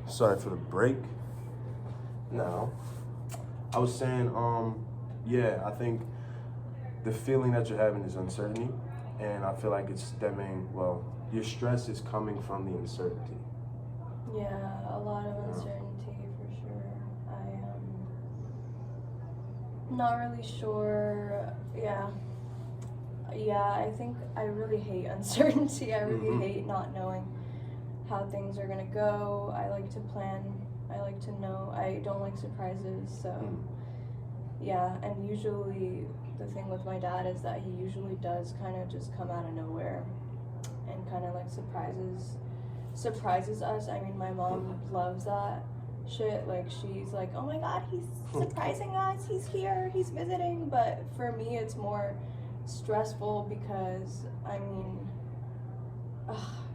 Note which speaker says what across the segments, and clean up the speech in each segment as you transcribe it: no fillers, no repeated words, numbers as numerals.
Speaker 1: Sorry for the break. Now, I was saying, yeah, I think the feeling that you're having is uncertainty, and I feel like it's stemming, well, your stress is coming from the uncertainty.
Speaker 2: Yeah, a lot of uncertainty for sure. Not really sure. Yeah. Yeah, I think I really hate uncertainty. I really hate not knowing how things are gonna go. I like to plan. I like to know. I don't like surprises, so yeah. And usually the thing with my dad is that he usually does kind of just come out of nowhere and kind of like surprises us. I mean, my mom loves that shit. Like, she's like, oh my god, he's surprising us, he's here, he's visiting. But for me, it's more stressful because, I mean,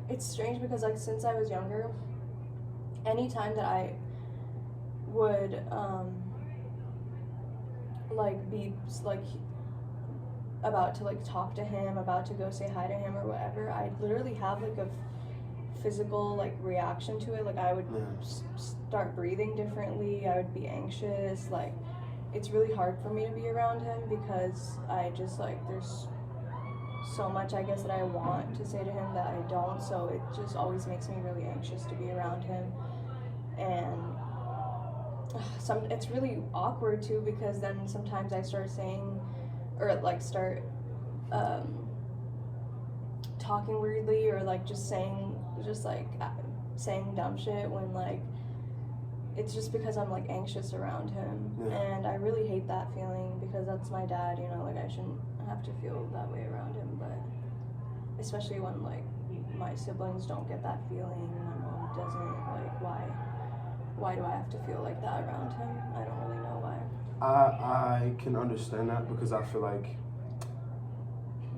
Speaker 2: it's strange because, like, since I was younger, anytime that I would like be like about to like talk to him, about to go say hi to him or whatever, I'd literally have like a physical like reaction to it. Like, I would start breathing differently, I would be anxious. Like, it's really hard for me to be around him because I just like, there's so much, I guess, that I want to say to him that I don't, so it just always makes me really anxious to be around him. And it's really awkward too, because then sometimes I start saying, or like start talking weirdly, or like just saying dumb shit when like it's just because I'm like anxious around him. And I really hate that feeling because that's my dad, you know, like I shouldn't have to feel that way around him, but especially when like my siblings don't get that feeling and my mom doesn't, like why do I have to feel like that around him? I don't really know why.
Speaker 1: I can understand that because I feel like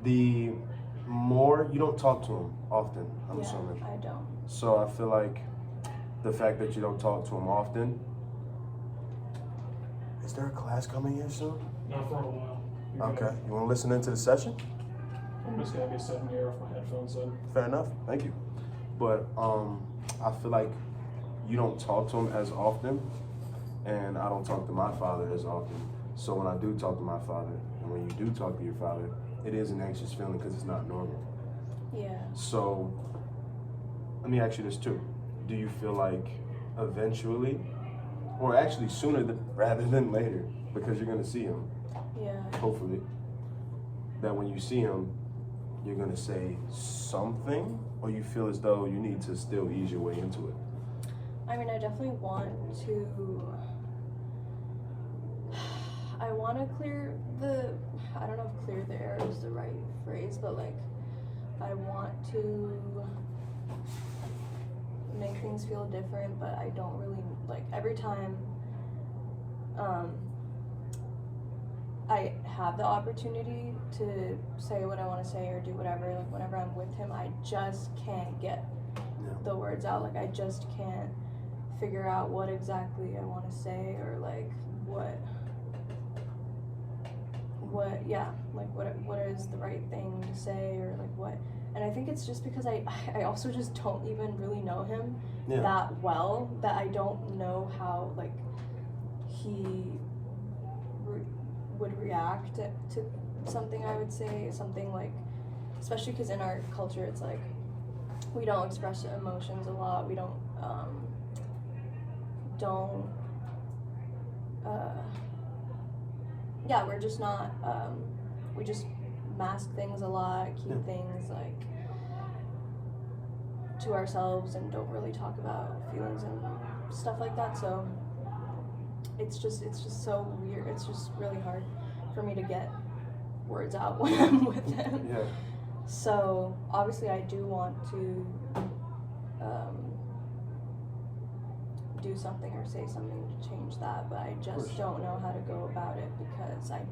Speaker 1: the more you don't talk to him often, I'm assuming.
Speaker 2: I don't.
Speaker 1: So I feel like the fact that you don't talk to him often. Is there a class coming in soon?
Speaker 3: Not for a while.
Speaker 1: Okay. You want to listen into the session?
Speaker 3: I'm just gonna be setting the air off my headphones then.
Speaker 1: Fair enough. Thank you. But I feel like you don't talk to him as often, and I don't talk to my father as often. So when I do talk to my father, and when you do talk to your father, it is an anxious feeling because it's not normal.
Speaker 2: Yeah.
Speaker 1: So let me ask you this too. Do you feel like eventually, or actually sooner rather than later, because you're gonna see him, hopefully, that when you see him, you're gonna say something, or you feel as though you need to still ease your way into it?
Speaker 2: I mean, I definitely want to clear the, I don't know if clear the air is the right phrase, but like, I want to make things feel different, but I don't really, like, every time I have the opportunity to say what I want to say or do whatever, like whenever I'm with him, I just can't get the words out. Like, I just can't figure out what exactly I want to say, or like what is the right thing to say, or like what. And I think it's just because I also just don't even really know him that well, that I don't know how like he would react to something I would say, something like, especially because in our culture it's like we don't express emotions a lot, we don't we're just not, we just mask things a lot, keep things like to ourselves and don't really talk about feelings and stuff like that. So it's just so weird. It's just really hard for me to get words out when I'm with him.
Speaker 1: Yeah.
Speaker 2: So obviously I do want to do something or say something to change that, but I just don't know how to go about it because I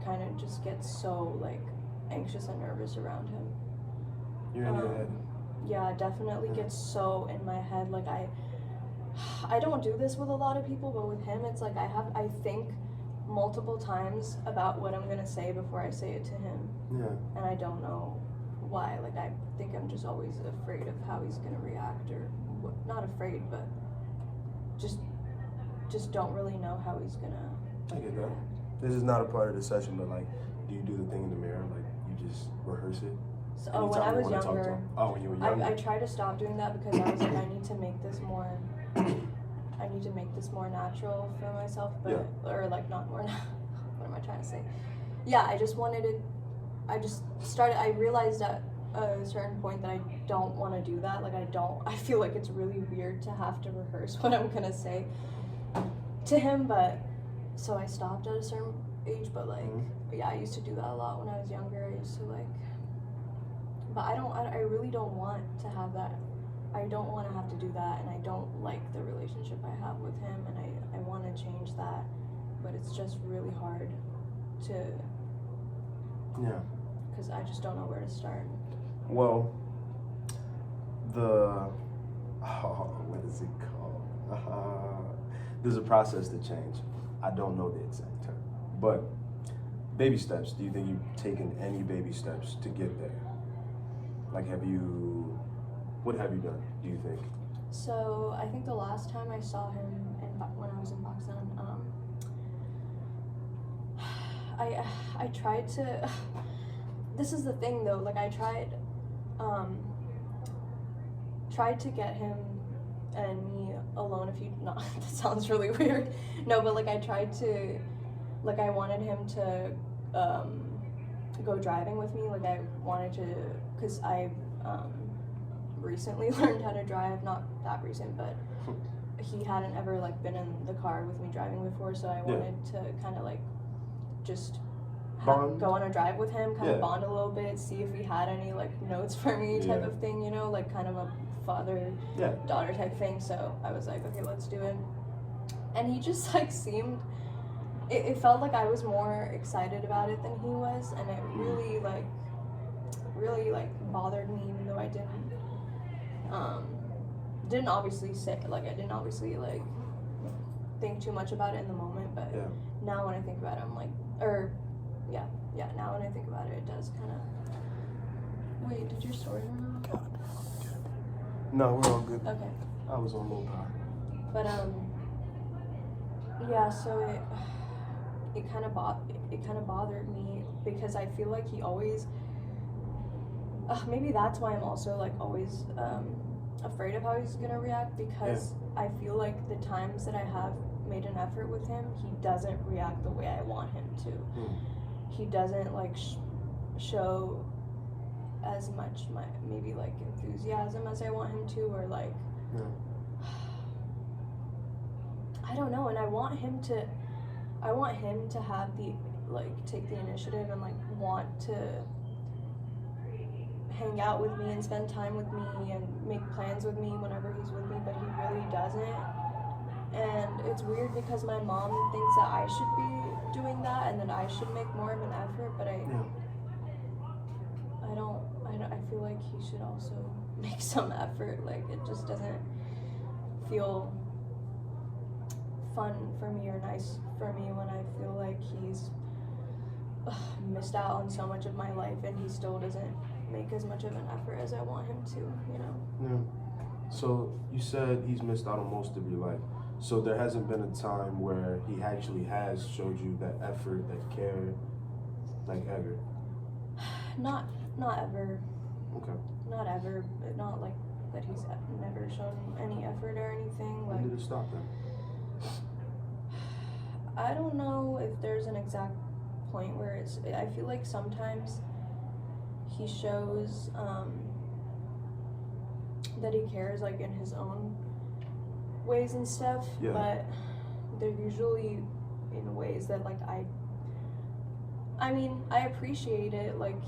Speaker 2: kind of just get so like anxious and nervous around him.
Speaker 1: You're in your head.
Speaker 2: Yeah, definitely gets so in my head. Like I don't do this with a lot of people, but with him it's like I think multiple times about what I'm gonna say before I say it to him.
Speaker 1: Yeah.
Speaker 2: And I don't know why. Like, I think I'm just always afraid of how he's gonna react or not afraid, but just don't really know how he's gonna.
Speaker 1: I get that. This is not a part of the session, but like, do you do the thing in the mirror? Like, you just rehearse it?
Speaker 2: So, when I was younger.
Speaker 1: Oh, when you were younger.
Speaker 2: I tried to stop doing that because I was like, I need to make this more. I need to make this more natural for myself, but or like not more. What am I trying to say? Yeah, I just wanted it. I realized at a certain point that I don't want to do that. Like I feel like it's really weird to have to rehearse what I'm gonna say to him, but so I stopped at a certain age, but like, yeah, I used to do that a lot when I was younger. I used to like, but I really don't want to have that. I don't want to have to do that, and I don't like the relationship I have with him, and I want to change that, but it's just really hard to.
Speaker 1: Yeah.
Speaker 2: Because I just don't know where to start.
Speaker 1: Well, what is it called? There's a process to change. I don't know the exact term, but baby steps. Do you think you've taken any baby steps to get there? Like, what have you done, do you think?
Speaker 2: So I think the last time I saw him when I was in Pakistan, I tried to. This is the thing though. Like I tried to get him and me alone. That sounds really weird. No, but like I tried to. Like I wanted him to go driving with me. Like I wanted to, cause I recently learned how to drive. Not that recent, but he hadn't ever like been in the car with me driving before. So I wanted to kind of like just go on a drive with him, kind of bond a little bit, see if he had any like notes for me type of thing, you know, like kind of a father-daughter type thing. So I was like, okay, let's do it. And he just like seemed, it felt like I was more excited about it than he was, and it really bothered me, even though I didn't obviously say, like I didn't obviously like think too much about it in the moment, but now when I think about it, I'm like, now when I think about it, it does kind of. Wait, did your sword run out?
Speaker 1: No, we're all good.
Speaker 2: Okay.
Speaker 1: I was on low power.
Speaker 2: But so it kind of bothered me because I feel like he always. Maybe that's why I'm also like always afraid of how he's gonna react, because I feel like the times that I have made an effort with him, he doesn't react the way I want him to. He doesn't like show as much maybe like enthusiasm as I want him to, or like I don't know. And I want him to have the like take the initiative and like want to hang out with me and spend time with me and make plans with me whenever he's with me, but he really doesn't. And it's weird because my mom thinks that I should be doing that and that I should make more of an effort, but I feel like he should also make some effort. Like it just doesn't feel fun for me or nice for me when I feel like he's missed out on so much of my life and he still doesn't make as much of an effort as I want him to, you know?
Speaker 1: Yeah. So you said he's missed out on most of your life. So there hasn't been a time where he actually has showed you that effort, that care, like ever?
Speaker 2: Not ever.
Speaker 1: Okay.
Speaker 2: Not ever. Not like that he's never shown any effort or anything. Like,
Speaker 1: when did it stop then?
Speaker 2: I don't know if there's an exact point where I feel like sometimes he shows that he cares like in his own ways and stuff, but they're usually in ways that like I mean, I appreciate it. Like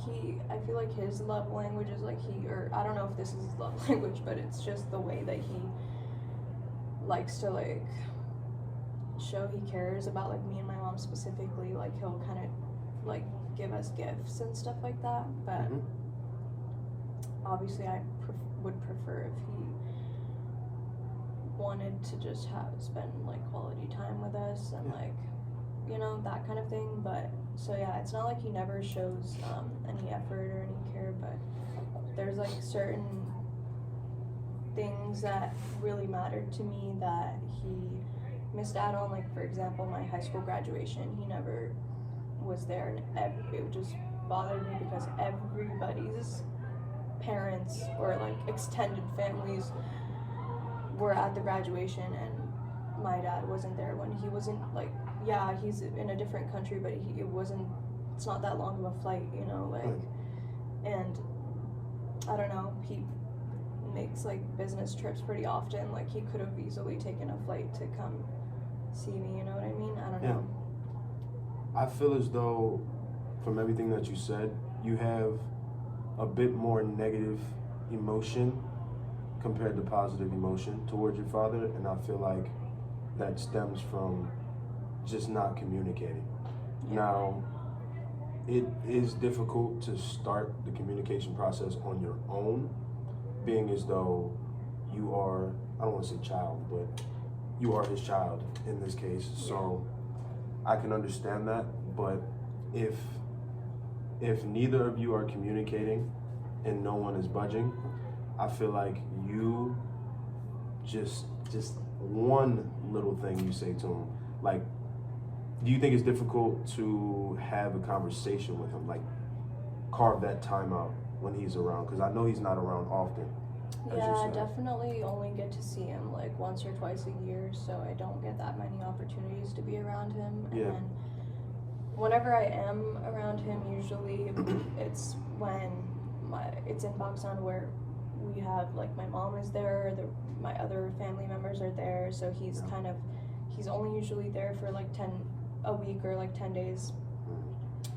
Speaker 2: I feel like his love language is like or I don't know if this is his love language, but it's just the way that he likes to like show he cares about like me and my mom specifically. Like he'll kind of like give us gifts and stuff like that, but obviously I would prefer if he wanted to just spend like quality time with us and like, you know, that kind of thing. But so it's not like he never shows any effort or any care, but there's like certain things that really mattered to me that he missed out on, like for example my high school graduation, he never was there, and it just bothered me because everybody's parents or like extended families were at the graduation and my dad wasn't there. When he wasn't, like, yeah, he's in a different country, but it's not that long of a flight, you know, like, and I don't know, he makes like business trips pretty often, like he could have easily taken a flight to come see me, you know what I mean? I don't know.
Speaker 1: I feel as though from everything that you said, you have a bit more negative emotion compared to positive emotion towards your father, and I feel like that stems from just not communicating. Now, it is difficult to start the communication process on your own, being as though you are, I don't want to say child, but you are his child in this case. So I can understand that, but if neither of you are communicating and no one is budging, I feel like you just one little thing you say to him, like, do you think it's difficult to have a conversation with him, like carve that time out when he's around? Because I know he's not around often.
Speaker 2: Yeah, I definitely only get to see him like once or twice a year, so I don't get that many opportunities to be around him. And then whenever I am around him, usually it's when it's in Pakistan where we have, like, my mom is there, my other family members are there, so he's only usually there for like a week or like 10 days,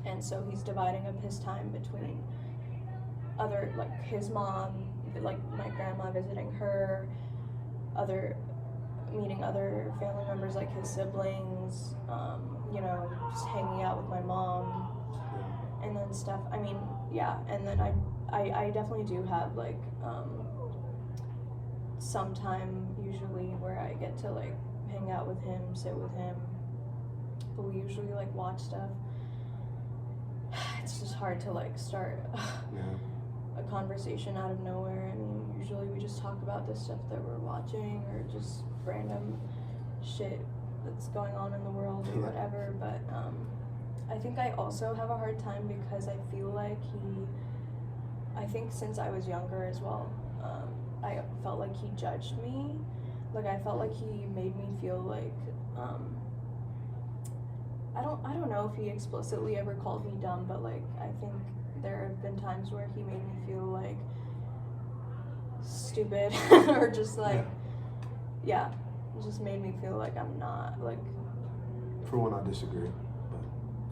Speaker 2: and so he's dividing up his time between other, like his mom, like my grandma visiting her, meeting other family members like his siblings, you know, just hanging out with my mom and then stuff. I mean, yeah, and then I definitely do have like some time usually where I get to like hang out with him, sit with him, but we usually like watch stuff. It's just hard to like start a conversation out of nowhere. I mean, usually we just talk about the stuff that we're watching or just random shit that's going on in the world or whatever, but I think I also have a hard time because I feel like I think since I was younger as well, I felt like he judged me. Like I felt like he made me feel like, I don't know if he explicitly ever called me dumb, but like I think there have been times where he made me feel like stupid or just like, it just made me feel like I'm not like.
Speaker 1: For one, I disagree, but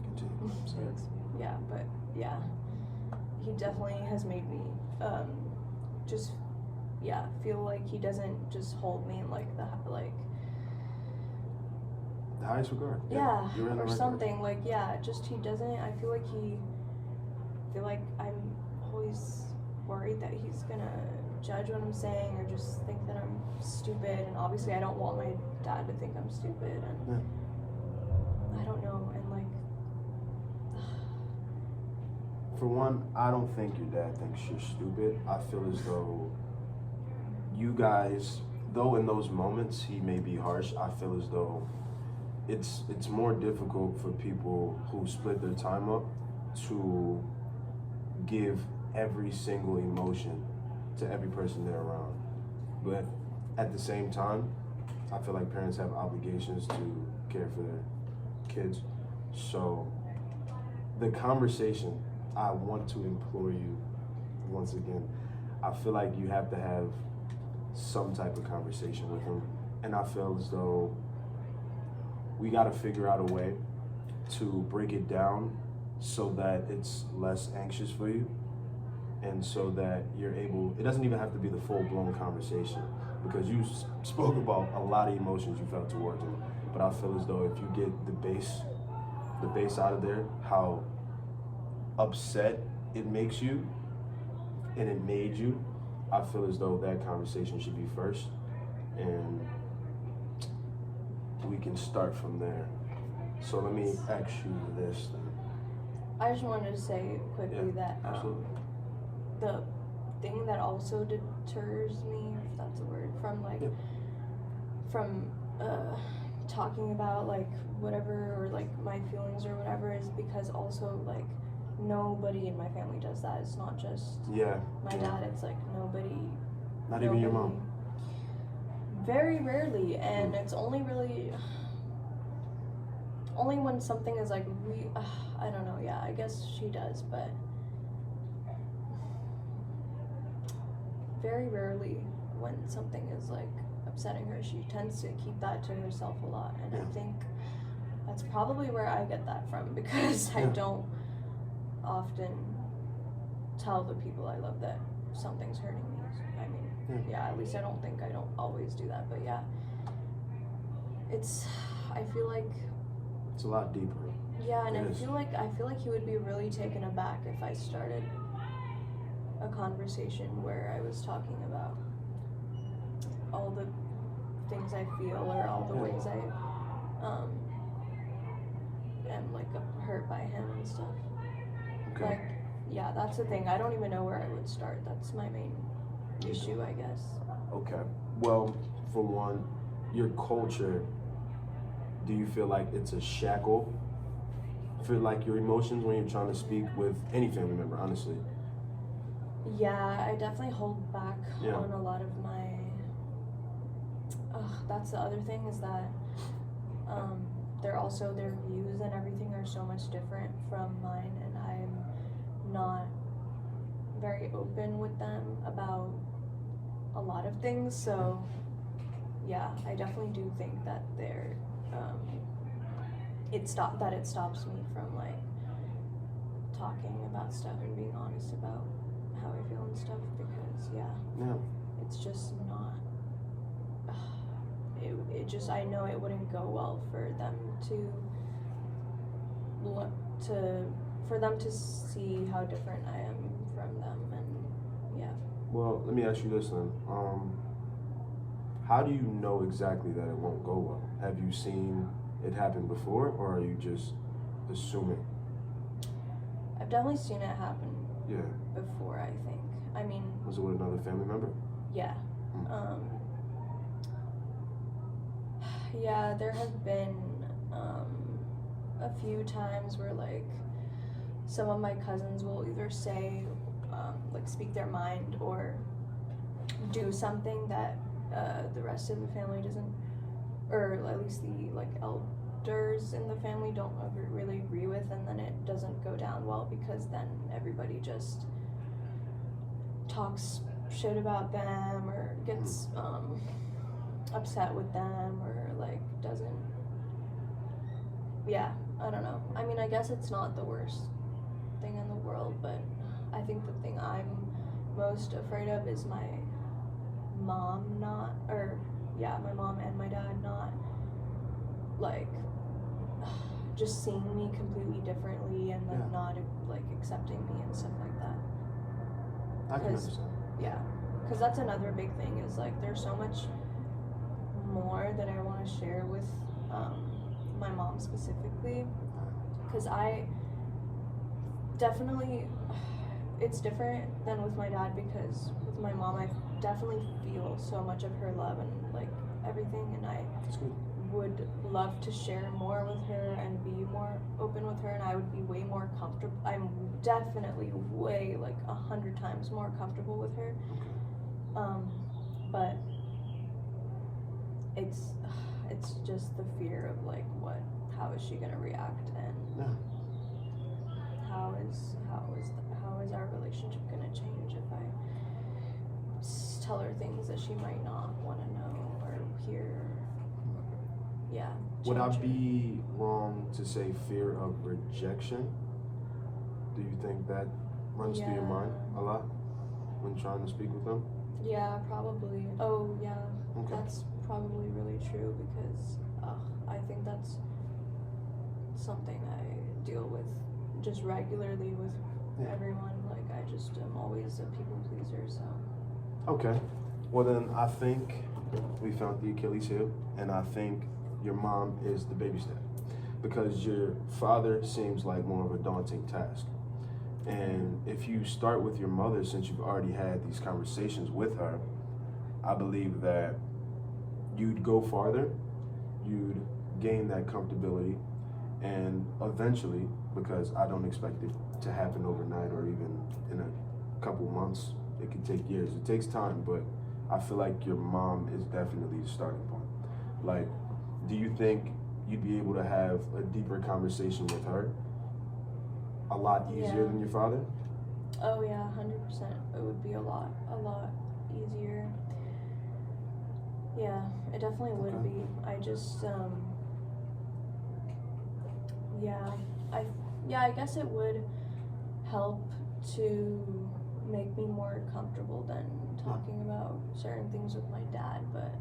Speaker 1: continue.
Speaker 2: He definitely has made me just feel like he doesn't just hold me in like the
Speaker 1: highest regard.
Speaker 2: Or something like just he doesn't. I feel like I'm always worried that he's gonna judge what I'm saying or just think that I'm stupid, and obviously I don't want my dad to think I'm stupid, and I don't know, and like
Speaker 1: for one, I don't think your dad thinks you're stupid. I feel as though you guys, though in those moments he may be harsh, I feel as though it's more difficult for people who split their time up to give every single emotion to every person they're around. But at the same time, I feel like parents have obligations to care for their kids. So the conversation, I want to implore you once again, I feel like you have to have some type of conversation with him. And I feel as though we got to figure out a way to break it down so that it's less anxious for you, and so that you're able, it doesn't even have to be the full-blown conversation, because you spoke about a lot of emotions you felt towards him, but I feel as though if you get the base out of there, how upset it makes you and it made you, I feel as though that conversation should be first, and we can start from there. So let me ask you this then.
Speaker 2: I just wanted to say quickly that thing that also deters me, if that's a word, from like, from talking about like whatever, or like my feelings or whatever, is because also like nobody in my family does that. It's not just my dad, it's like nobody.
Speaker 1: Not even your mom?
Speaker 2: Very rarely, and it's only really, only when something is like, I don't know, yeah, I guess she does, but very rarely when something is like upsetting her. She tends to keep that to herself a lot, and I think that's probably where I get that from, because I don't often tell the people I love that something's hurting me. I mean, at least I don't think, I don't always do that, but I feel like
Speaker 1: it's a lot deeper.
Speaker 2: Yeah, and I feel like he would be really taken aback if I started a conversation where I was talking about all the things I feel, or all the ways I am like hurt by him and stuff.
Speaker 1: Okay.
Speaker 2: Like, yeah, that's the thing. I don't even know where I would start. That's my main issue, I guess.
Speaker 1: Okay. Well, for one, your culture, do you feel like it's a shackle for like your emotions when you're trying to speak with any family member, honestly?
Speaker 2: Yeah, I definitely hold back on a lot of my, that's the other thing, is that their views and everything are so much different from mine, and I'm not very open with them about a lot of things. So yeah, I definitely do think that it stops me from like talking about stuff and being honest about how I feel and stuff, because it's just not, it just, I know it wouldn't go well for them to see how different I am from them, and
Speaker 1: Well, let me ask you this then. How do you know exactly that it won't go well? Have you seen it happen before, or are you just assuming?
Speaker 2: I've definitely seen it happen before, I think. I mean...
Speaker 1: Was it with another family member?
Speaker 2: Yeah. Yeah, there have been a few times where like some of my cousins will either say, like speak their mind, or do something that the rest of the family doesn't, or at least the like elders in the family don't really agree with, and then it doesn't go down well, because then everybody just talks shit about them, or gets upset with them, or like doesn't, I don't know. I mean, I guess it's not the worst thing in the world, but I think the thing I'm most afraid of is my mom my mom and my dad not like just seeing me completely differently, and then not like accepting me and stuff like that.
Speaker 1: I can understand.
Speaker 2: Yeah, because that's another big thing, is like there's so much more that I want to share with my mom specifically, because I definitely, it's different than with my dad, because with my mom I definitely feel so much of her love and like everything, and I would love to share more with her and be more open with her, and I would be way more comfortable. I'm definitely way like 100 times more comfortable with her, but it's just the fear of like how is she gonna react, and how is our relationship gonna change if I tell her things that she might not want to know or hear.
Speaker 1: Would I be wrong to say fear of rejection? Do you think that runs through your mind a lot when trying to speak with them?
Speaker 2: Yeah, probably. Oh, yeah. Okay. That's probably really true, because I think that's something I deal with just regularly with everyone. Like, I just am always a people pleaser, so.
Speaker 1: Okay. Well, then I think we found the Achilles heel, and I think your mom is the baby step, because your father seems like more of a daunting task. And if you start with your mother, since you've already had these conversations with her, I believe that you'd go farther, you'd gain that comfortability, and eventually, because I don't expect it to happen overnight or even in a couple months, it could take years. It takes time, but I feel like your mom is definitely the starting point. Like, do you think you'd be able to have a deeper conversation with her a lot easier than your father?
Speaker 2: Oh yeah, 100%. It would be a lot easier. Yeah, it definitely would be. I just, I guess it would help to make me more comfortable than talking about certain things with my dad, but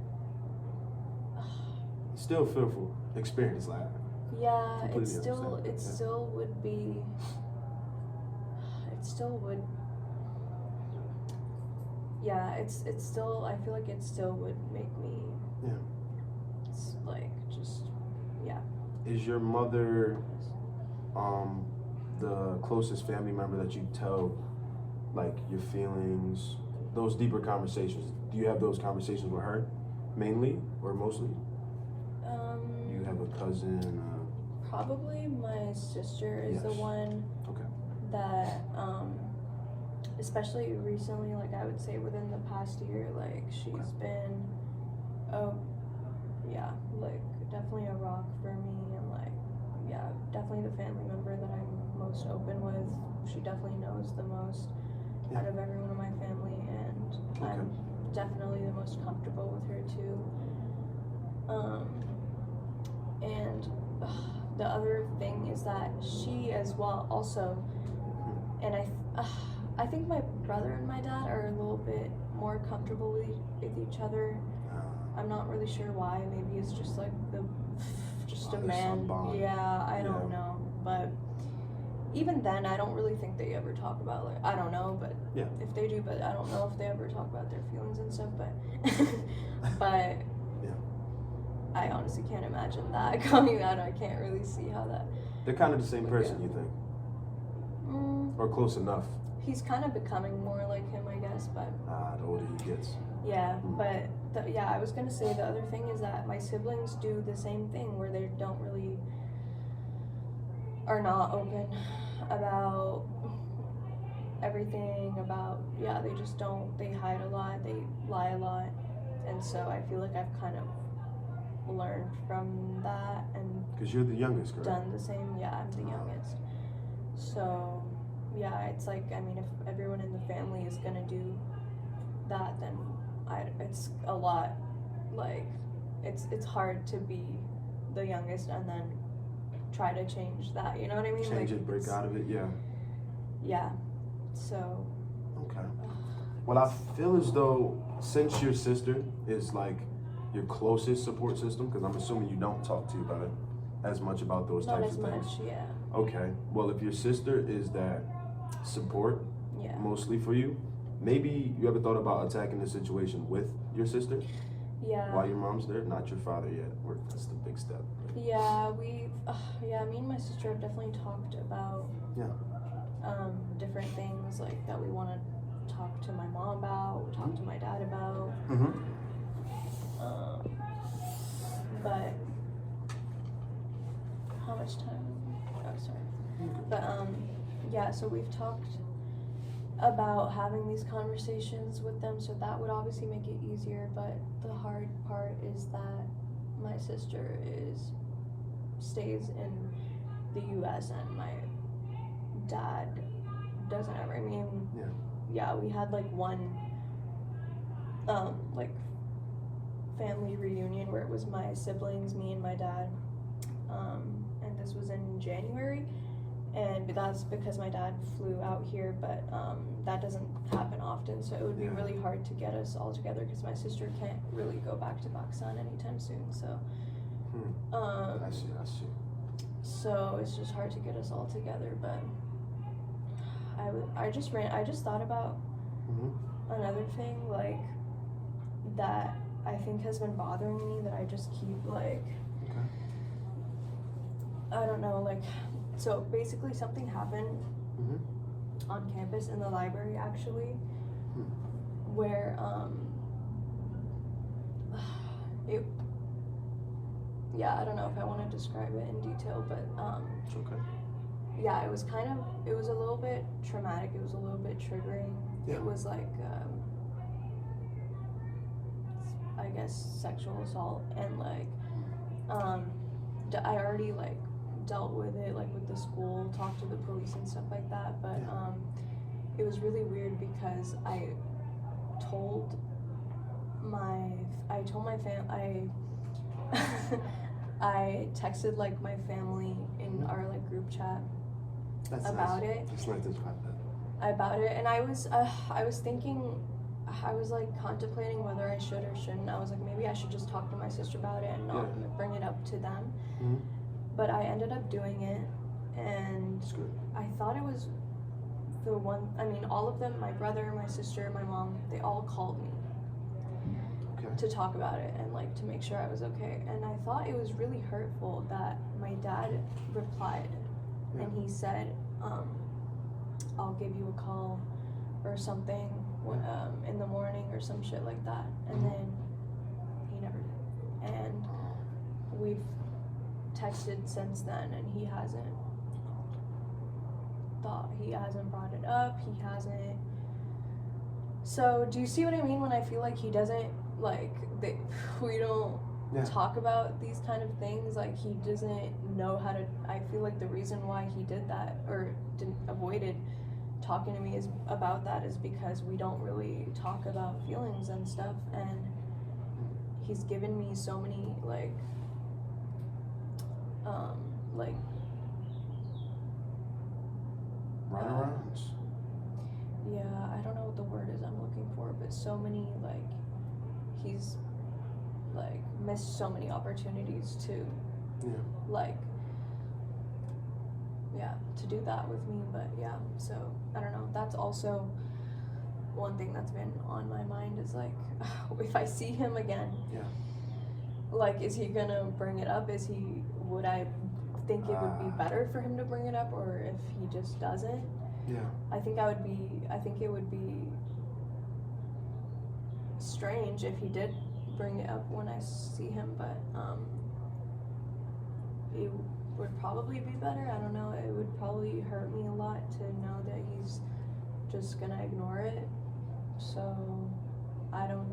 Speaker 1: still fearful experience, like
Speaker 2: yeah,
Speaker 1: completely
Speaker 2: it still
Speaker 1: understand.
Speaker 2: it still would be. It still would. Yeah, it's still. I feel like it still would make me.
Speaker 1: Yeah.
Speaker 2: It's like just, yeah.
Speaker 1: Is your mother the closest family member that you tell, like, your feelings, those deeper conversations? Do you have those conversations with her, mainly or mostly? You have a cousin?
Speaker 2: Probably my sister is the one that, especially recently, like I would say within the past year, like she's been, like definitely a rock for me, and like, definitely the family member that I'm most open with. She definitely knows the most out of everyone in my family, and I'm definitely the most comfortable with her too. And the other thing is that she as well also, and I think my brother and my dad are a little bit more comfortable with each other. I'm not really sure why. Maybe it's just like a man. Yeah, I don't know. But even then, I don't really think they ever talk about, like, I don't know, but if they do, but I don't know if they ever talk about their feelings and stuff. But I honestly can't imagine that coming out. I can't really see how that.
Speaker 1: They're kind of the same person, you think? Or close enough?
Speaker 2: He's kind of becoming more like him, I guess, but.
Speaker 1: The older he gets.
Speaker 2: Yeah, but I was gonna say the other thing is that my siblings do the same thing where they are not open about everything, they just don't, they hide a lot, they lie a lot, and so I feel like I've kind of learned from that and
Speaker 1: because you're the youngest, correct?
Speaker 2: Done the same. I'm the youngest, so it's like, I mean, if everyone in the family is gonna do that, then it's a lot, like it's hard to be the youngest and then try to change that, you know what I mean?
Speaker 1: Change it, break out of it,
Speaker 2: so
Speaker 1: okay. Well, I feel as though since your sister is like your closest support system, because I'm assuming you don't talk to your brother as much about those types of things.
Speaker 2: Not as much,
Speaker 1: Okay, well, if your sister is that support mostly for you, maybe you ever thought about attacking the situation with your sister? While your mom's there, not your father yet. That's the big step.
Speaker 2: Me and my sister have definitely talked about different things like that we want to talk to my mom about, talk to my dad about. But how much time? Oh, sorry. But so we've talked about having these conversations with them, so that would obviously make it easier, but the hard part is that my sister stays in the US and my dad doesn't ever. I mean, we had like one like family reunion where it was my siblings, me and my dad, and this was in January. And that's because my dad flew out here, but that doesn't happen often, so it would be really hard to get us all together because my sister can't really go back to Pakistan anytime soon, so
Speaker 1: I see.
Speaker 2: so it's just hard to get us all together. But I just thought about another thing, like, that I think has been bothering me, that I just keep, like, I don't know, like, so basically something happened on campus in the library actually, where I don't know if I want to describe it in detail, but
Speaker 1: It's okay.
Speaker 2: yeah, it was a little bit traumatic. It was a little bit triggering.
Speaker 1: Yeah.
Speaker 2: It was like, I guess, sexual assault, and like, I already like dealt with it, like with the school, talked to the police and stuff like that. But it was really weird because I told my family. I texted like my family in our like group chat about it.
Speaker 1: It's nice to talk
Speaker 2: About it, and I was thinking, I was like contemplating whether I should or shouldn't. I was like, maybe I should just talk to my sister about it and not bring it up to them.
Speaker 1: Mm-hmm.
Speaker 2: But I ended up doing it, and
Speaker 1: That's good.
Speaker 2: I thought it was the one. I mean, all of them, my brother, my sister, my mom, they all called me to talk about it and like to make sure I was okay. And I thought it was really hurtful that my dad replied and he said, I'll give you a call or something in the morning or some shit like that. And then he never did. And we've texted since then, and he hasn't brought it up. He hasn't. So do you see what I mean when I feel like he doesn't, like, we don't talk about these kind of things? Like, he doesn't know how to. I feel like the reason why he did that or avoided talking to me about that is because we don't really talk about feelings and stuff. And he's given me so many like
Speaker 1: runarounds.
Speaker 2: Yeah, I don't know what the word is I'm looking for, but so many, like, he's like missed so many opportunities to to do that with me. But yeah, so I don't know, that's also one thing that's been on my mind is like, if I see him again, like, is he gonna bring it up? Would I think it would be better for him to bring it up, or if he just doesn't? I think it would be strange if he did bring it up when I see him, but it would probably be better. I don't know, it would probably hurt me a lot to know that he's just gonna ignore it. So I don't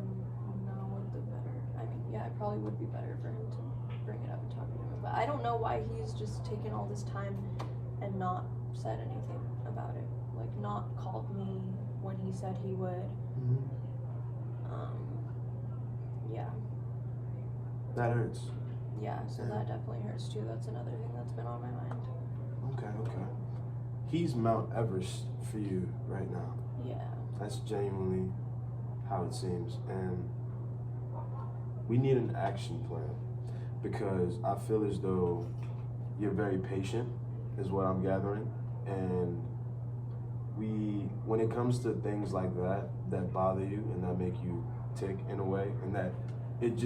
Speaker 2: know what the better, I mean, yeah, it probably would be better for him to bring it up and talk to him, but I don't know why he's just taken all this time and not said anything about it, like not called me when he said he would.
Speaker 1: That hurts.
Speaker 2: Yeah, so that definitely hurts too. That's another thing that's been on my mind.
Speaker 1: Okay. He's Mount Everest for you right now.
Speaker 2: Yeah.
Speaker 1: That's genuinely how it seems. And we need an action plan, because I feel as though you're very patient, is what I'm gathering. And when it comes to things like that bother you and that make you tick in a way, and that it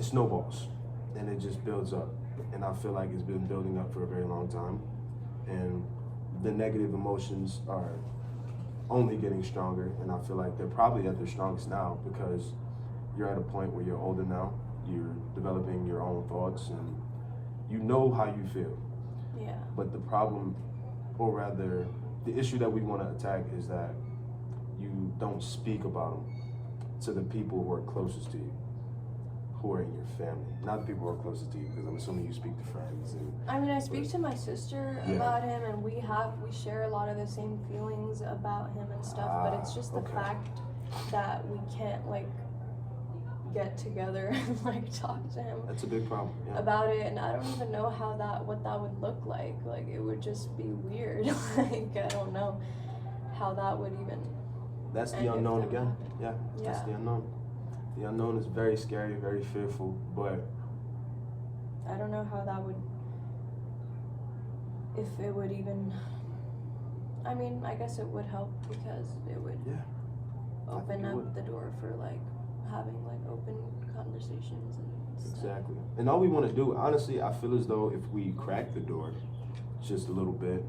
Speaker 1: snowballs and it just builds up. And I feel like it's been building up for a very long time. And the negative emotions are only getting stronger. And I feel like they're probably at their strongest now, because you're at a point where you're older now. You're developing your own thoughts and you know how you feel.
Speaker 2: Yeah.
Speaker 1: But the problem, or rather, the issue that we want to attack is that you don't speak about them to the people who are closest to you, who are in your family, not the people who are closest to you, because I'm assuming you speak to friends.
Speaker 2: I mean, I speak to my sister about him, and we share a lot of the same feelings about him and stuff, but it's just the fact that we can't, like, get together and, like, talk to him.
Speaker 1: That's a big problem. Yeah.
Speaker 2: About it, and I don't even know what that would look like. Like, it would just be weird. Like, I don't know how that would even.
Speaker 1: That's the unknown again. Yeah, that's the unknown. The unknown is very scary, very fearful, but
Speaker 2: I don't know how that would, if it would even, I mean, I guess it would help, because it would open up the door for, like, having, like, open conversations and stuff.
Speaker 1: Exactly. And all we want to do, honestly, I feel as though if we crack the door just a little bit,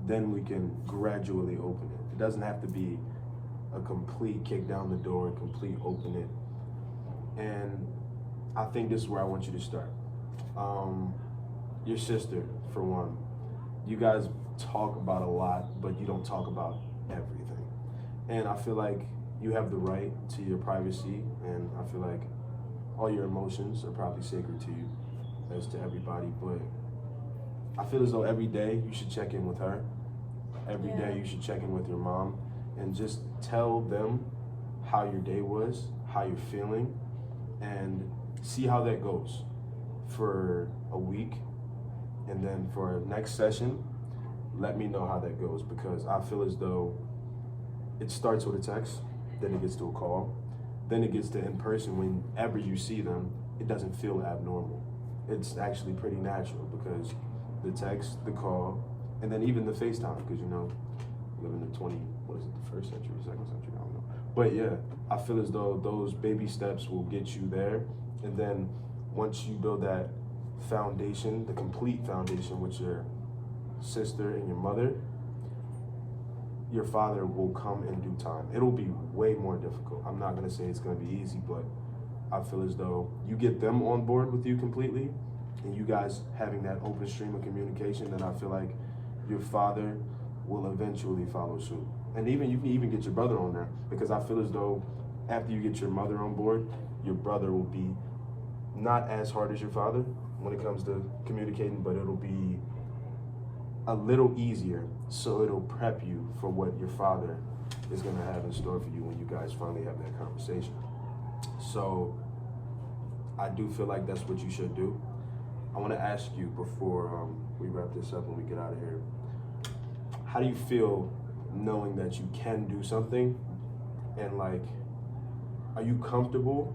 Speaker 1: then we can gradually open it. It doesn't have to be a complete kick down the door and complete open it. And I think this is where I want you to start. Your sister, for one, you guys talk about a lot, but you don't talk about everything. And I feel like you have the right to your privacy, and I feel like all your emotions are probably sacred to you, as to everybody, but I feel as though every day you should check in with her. Every day you should check in with your mom and just tell them how your day was, how you're feeling, and see how that goes for a week. And then for our next session, let me know how that goes, because I feel as though it starts with a text, then it gets to a call, then it gets to in person. Whenever you see them, it doesn't feel abnormal. It's actually pretty natural, because the text, the call, and then even the FaceTime, because you know, we live in the first century, second century, I don't know. But yeah, I feel as though those baby steps will get you there. And then once you build that foundation, the complete foundation with your sister and your mother, your father will come in due time. It'll be way more difficult. I'm not gonna say it's gonna be easy, but I feel as though you get them on board with you completely, and you guys having that open stream of communication, then I feel like your father will eventually follow suit. And even you can even get your brother on there, because I feel as though after you get your mother on board, your brother will be not as hard as your father when it comes to communicating, but it'll be a little easier, so it'll prep you for what your father is gonna have in store for you when you guys finally have that conversation. So I do feel like that's what you should do. I wanna ask you before we wrap this up and we get out of here, how do you feel knowing that you can do something, and like, are you comfortable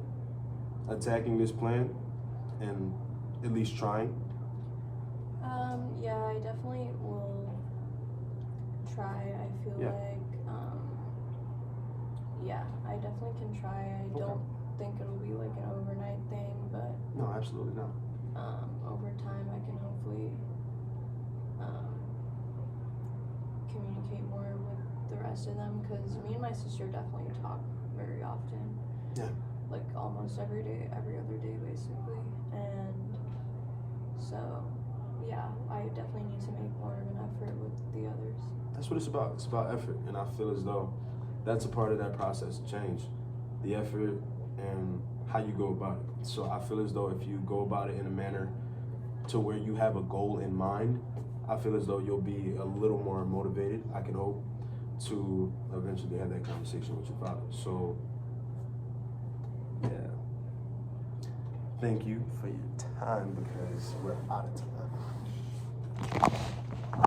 Speaker 1: attacking this plan and at least trying?
Speaker 2: Yeah, I definitely will try. I feel like, yeah, I definitely can try. I don't think it'll be like an overnight thing, but
Speaker 1: no, absolutely not.
Speaker 2: Over time, I can hopefully communicate more with the rest of them, because me and my sister definitely talk very often.
Speaker 1: Yeah. Like
Speaker 2: almost every day, every other day, basically. And so, yeah, I definitely need to make more of an effort with the others.
Speaker 1: That's what it's about. It's about effort, and I feel as though that's a part of that process of change, the effort and how you go about it. So I feel as though if you go about it in a manner to where you have a goal in mind, I feel as though you'll be a little more motivated, I can hope, to eventually have that conversation with your father. So, yeah. Thank you for your time, because we're out of time.